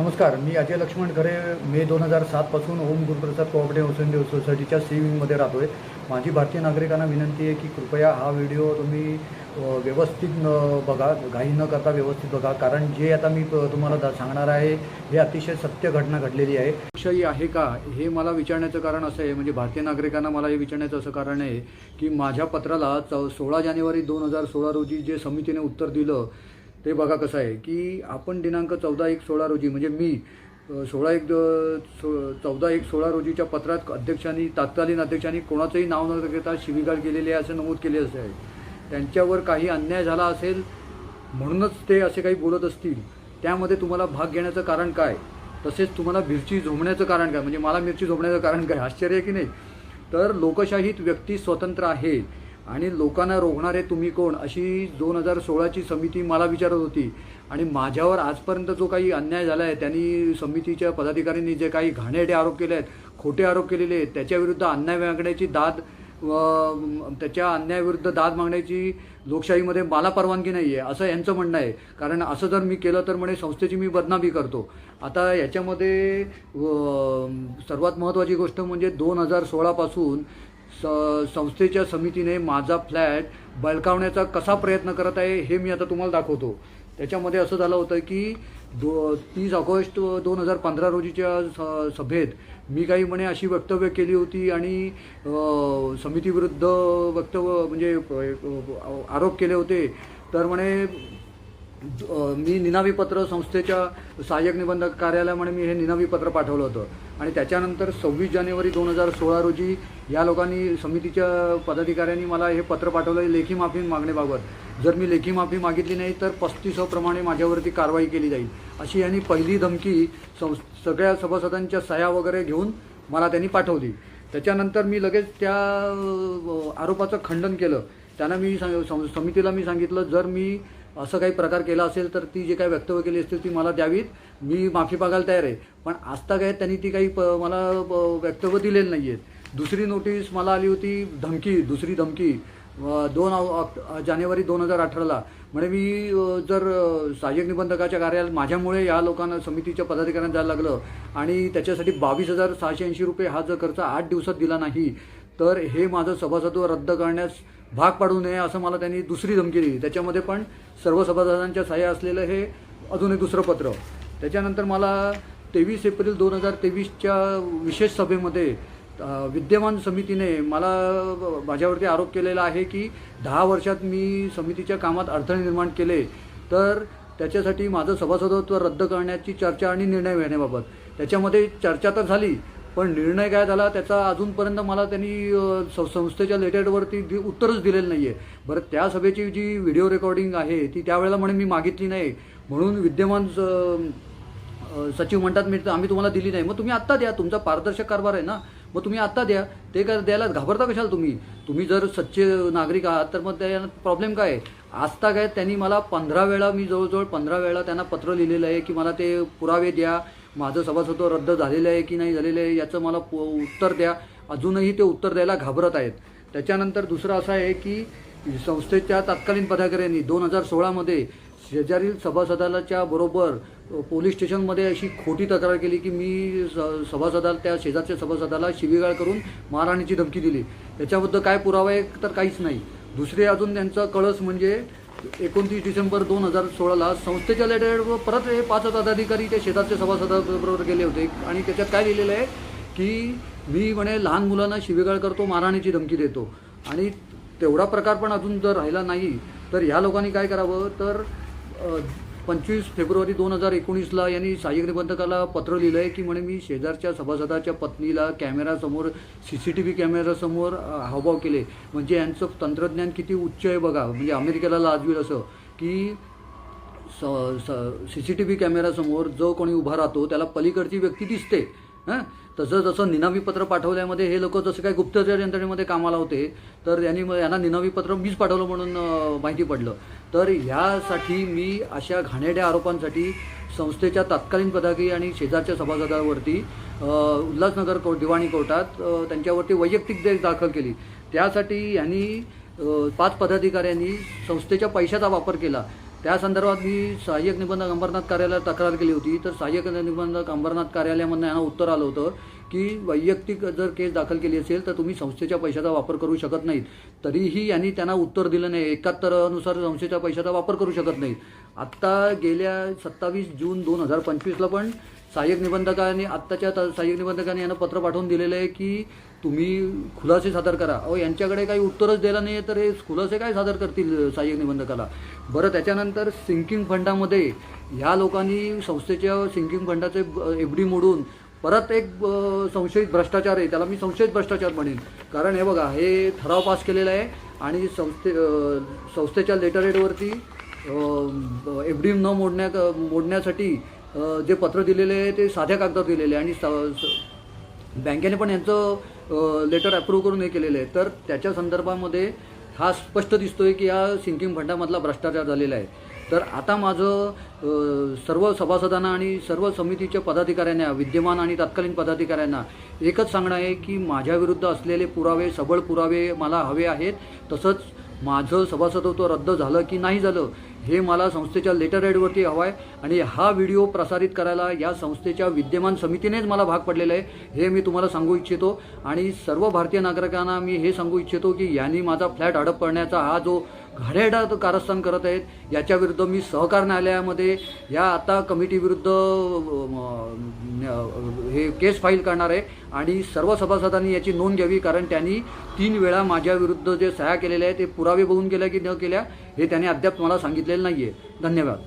नमस्कार, मी अजय लक्ष्मण खरे मे 2007 पासून ओम गुरुप्रसाद कोऑपरेटिव्ह हाऊसिंग सोसायटीच्या सी विंगमध्ये राहतो आहे. माझी भारतीय नागरिकांना विनंती आहे की कृपया हा व्हिडिओ तुम्ही व्यवस्थित बघा, घाई न करता व्यवस्थित बघा. कारण जे आता मी तुम्हाला सांगणार आहे हे अतिशय सत्य घटना घडलेली आहे. लोकशाही आहे का हे मला विचारण्याचं कारण असं आहे, म्हणजे भारतीय नागरिकांना मला हे विचारण्याचं असं कारण आहे की माझ्या पत्राला 16 जानेवारी 2016 रोजी जे समितीने उत्तर दिलं ते बघा कसं आहे की आपण दिनांक 14/1/16 रोजी म्हणजे मी 14/1/16 रोजीच्या पत्रात अध्यक्षांनी तत्कालीन अध्यक्षांनी कोणाचंही नाव न घेता शिवीगाळ केलेली आहे असं नमूद केले असे आहे. त्यांच्यावर काही अन्याय झाला असेल म्हणूनच ते असे काही बोलत असतील. त्यामध्ये तुम्हाला भाग घेण्याचं कारण काय, तसेच तुम्हाला मिरची झोमण्याचं कारण काय, म्हणजे मला मिरची झोमण्याचं कारण काय, आश्चर्य आहे की नाही. तर लोकशाहीत व्यक्ती स्वतंत्र आहे आणि लोकांना रोखणारे तुम्ही कोण, अशी 2016ची समिती मला विचारत होती. आणि माझ्यावर आजपर्यंत जो काही अन्याय झाला आहे, त्यांनी समितीच्या पदाधिकाऱ्यांनी जे काही घाणेरडे आरोप केले आहेत, खोटे आरोप केलेले आहेत, त्याच्याविरुद्ध अन्याय मागण्याची त्याच्या अन्यायाविरुद्ध दाद मागण्याची लोकशाहीमध्ये मला परवानगी नाही आहे असं यांचं म्हणणं आहे. कारण असं जर मी केलं तर म्हणे संस्थेची मी बदनामी करतो. आता याच्यामध्ये सर्वात महत्त्वाची गोष्ट म्हणजे 2016 पासून संस्थेच्या समितीने माझा फ्लॅट बळकावण्याचा कसा प्रयत्न करत आहे हे मी आता तुम्हाला दाखवतो. त्याच्यामध्ये असं झालं होतं की 30 ऑगस्ट 2015 रोजीच्या सभेत मी काही म्हणे अशी वक्तव्य केली होती आणि समितीविरुद्ध वक्तव्य म्हणजे आरोप केले होते. तर म्हणे मी निनावी पत्र संस्थेच्या सहाय्यक निबंधक कार्यालयामध्ये मी हे निनावी पत्र पाठवलं होतं. आणि त्याच्यानंतर 26 जानेवारी 2016 रोजी या लोकांनी समितीच्या पदाधिकाऱ्यांनी मला हे पत्र पाठवलं लेखी माफी मागणीबाबत. जर मी लेखी माफी मागितली नाही तर 35 प्रमाणे माझ्यावरती कारवाई केली जाईल अशी यांनी पहिली धमकी सगळ्या सभासदांच्या सह्या वगैरे घेऊन मला त्यांनी पाठवली. त्याच्यानंतर मी लगेच त्या आरोपाचं खंडन केलं. त्यांना मी समितीला मी सांगितलं जर मी असं काही प्रकार केला असेल तर ती जे काही वक्तव्य केली असतील ती मला द्यावीत, मी माफी मागायला तयार आहे. पण आजता काय त्यांनी ती काही मला वक्तव्य दिलेलं नाही आहेत. दुसरी नोटीस मला आली होती, दुसरी धमकी 2 जानेवारी 2018ला. म्हणजे मी जर सहाय्यक निबंधकाच्या कार्यालयात माझ्यामुळे या लोकांना समितीच्या पदाधिकाऱ्यांना जायला लागलं आणि त्याच्यासाठी 22,680 रुपये हा जर खर्च 8 दिवसात दिला नाही तर हे माझं सभासदत्व रद्द करण्यास भाग पाडू नये असं मला त्यांनी दुसरी धमकी दिली. त्याच्यामध्ये पण सर्व सभासदांच्या सह्या असलेलं हे अजून एक दुसरं पत्र. त्याच्यानंतर मला 23 एप्रिल 2023च्या विशेष सभेमध्ये विद्यमान समितीने माझ्यावरती आरोप केलेला आहे की 10 वर्षात मी समितीच्या कामात अडथळे निर्माण केले तर त्याच्यासाठी माझं सभासदत्व रद्द करण्याची चर्चा आणि निर्णय घेण्याबाबत. त्याच्यामध्ये चर्चा तर झाली पण निर्णय काय झाला त्याचा अजूनपर्यंत मला त्यांनी संस्थेच्या लेटरवरती उत्तरच दिलेलं नाही आहे. बरं, त्या सभेची जी व्हिडिओ रेकॉर्डिंग आहे ती त्यावेळेला म्हणे मी मागितली नाही म्हणून विद्यमान सचिव म्हणतात आम्ही तुम्हाला दिली नाही. मग तुम्ही आत्ता द्या, तुमचा पारदर्शक कारभार आहे ना, मग तुम्ही आत्ता द्या. ते काय द्यायला घाबरता कशाला तुम्ही जर सच्चे नागरिक आहात तर मग त्या प्रॉब्लेम काय आहे. आजता काय त्यांनी मला 15 वेळा मी जवळजवळ 15 वेळा त्यांना पत्र लिहिलेलं आहे की मला ते पुरावे द्या, माझं सभासदत्व रद्द झालेलं आहे की नाही झालेलं आहे याचं मला उत्तर द्या. अजूनही ते उत्तर द्यायला घाबरत आहेत. त्याच्यानंतर दुसरं असं आहे की संस्थेच्या तत्कालीन पदाधिकाऱ्यांनी 2016मध्ये शेजारील सभासदाच्या बरोबर पोलीस स्टेशनमध्ये अशी खोटी तक्रार केली की मी त्या शेजारच्या सभासदाला शिवीगाळ करून मारहाणीची धमकी दिली. त्याच्याबद्दल काय पुरावा आहे तर काहीच नाही. दुसरे अजून त्यांचा कळस म्हणजे 29 डिसेंबर 2016ला संस्थेच्या लेटरवर परत हे 5 पदाधिकारी त्या शेजारच्या सभासदाबरोबर गेले होते आणि त्याच्यात काय लिहिलेलं आहे की मी म्हणे लहान मुलांना शिवीगाळ करतो, मारहाणीची धमकी देतो. आणि तेवढा प्रकार पण अजून जर राहिला नाही तर ह्या लोकांनी काय करावं तर 25 फेब्रुवारी 2019ला यांनी सहाय्यक निबंधकाला पत्र लिहिलं आहे की म्हणे मी शेजारच्या सभासदाच्या पत्नीला कॅमेरासमोर CCTV कॅमेरासमोर हावभाव केले. म्हणजे यांचं तंत्रज्ञान किती उच्च आहे बघा. म्हणजे अमेरिकेला लाजवील असं की CCTV कॅमेरासमोर जो कोणी उभा राहतो त्याला पलीकडची व्यक्ती दिसते. जसं निनावी पत्र पाठवल्यामध्ये हे लोक जसं काय गुप्तचर यंत्रणेमध्ये कामाला होते तर यांना निनावी पत्र मीच पाठवलं म्हणून माहिती पडलं. तर ह्यासाठी मी अशा घाणेरड्या आरोपांसाठी संस्थेच्या तत्कालीन पदाधिकारी आणि शेजारच्या सभासदावरती उल्हासनगर दिवाणी कोर्टात त्यांच्यावरती वैयक्तिक देश दाखल केली. त्यासाठी यांनी 5 पदाधिकाऱ्यांनी संस्थेच्या पैशाचा वापर केला. त्या संदर्भात मी सहाय्यक निबंधक अंबरनाथ कार्यालयात तक्रार केली होती. तर सहाय्यक निबंधक अंबरनाथ कार्यालयामधनं यांना उत्तर आलं होतं की वैयक्तिक जर केस दाखल केली असेल तर तुम्ही संस्थेच्या पैशाचा वापर करू शकत नाहीत. तरीही यांनी त्यांना उत्तर दिलं नाही. 71 अनुसार संस्थेच्या पैशाचा वापर करू शकत नाहीत. आत्ता गेल्या 27 जून 2025ला पण सहाय्यक निबंधकांनी सहाय्यक निबंधकांनी यांना पत्र पाठवून दिलेलं आहे की तुम्ही खुलासे सादर करा. यांच्याकडे काही उत्तरच दिलं नाही आहे तर हे खुलासे काय सादर करतील सहाय्यक निबंधकाला. बरं, त्याच्यानंतर सिंकिंग फंडामध्ये ह्या लोकांनी संस्थेच्या सिंकिंग फंडाचे FD मोडून परत एक संशयित भ्रष्टाचार आहे, त्याला मी संशयित भ्रष्टाचार म्हणेन. कारण हे बघा, हे ठराव पास केलेला आहे आणि संस्थेच्या लेटरहेडवरती FD न मोडण्यासाठी जे पत्र दिलेले आहे ते साध्या कागदावर दिलेले आहे आणि बँकेने पण यांचं लेटर अप्रूव्ह करून हे केलेलं आहे. तर त्याच्या संदर्भामध्ये हा स्पष्ट दिसतोय की या सिंकिंग फंडामधला भ्रष्टाचार झालेला आहे. तर आता माझं सर्व सभासदांना आणि सर्व समितीच्या पदाधिकाऱ्यांना, विद्यमान आणि तत्कालीन पदाधिकाऱ्यांना एकच सांगणं आहे की माझ्याविरुद्ध असलेले पुरावे, सबळ पुरावे मला हवे आहेत. तसंच माझं सभासदत्व रद्द झालं की नाही झालं हे मला संस्थेच्या लेटरहेडवरती हवं आहे आणि हा व्हिडिओ प्रसारित करायला या संस्थेच्या विद्यमान समितीनेच मला भाग पडलेलं आहे, हे मी तुम्हाला सांगू इच्छितो. आणि सर्व भारतीय नागरिकांना मी हे सांगू इच्छितो की यांनी माझा फ्लॅट हडप करण्याचा हा जो घाणेरडा कारस्थान करत आहेत, याच्याविरुद्ध मी सहकार न्यायालयामध्ये या आता कमिटीविरुद्ध हे केस फाईल करणार आहे. आणि सर्व सभासदांनी याची नोंद घ्यावी, कारण त्यांनी 3 वेळा माझ्याविरुद्ध जे सह्या केलेल्या आहेत ते पुरावे बघून केल्या की न केल्या हे त्यांनी अद्याप मला सांगितलेलं नाही आहे. धन्यवाद.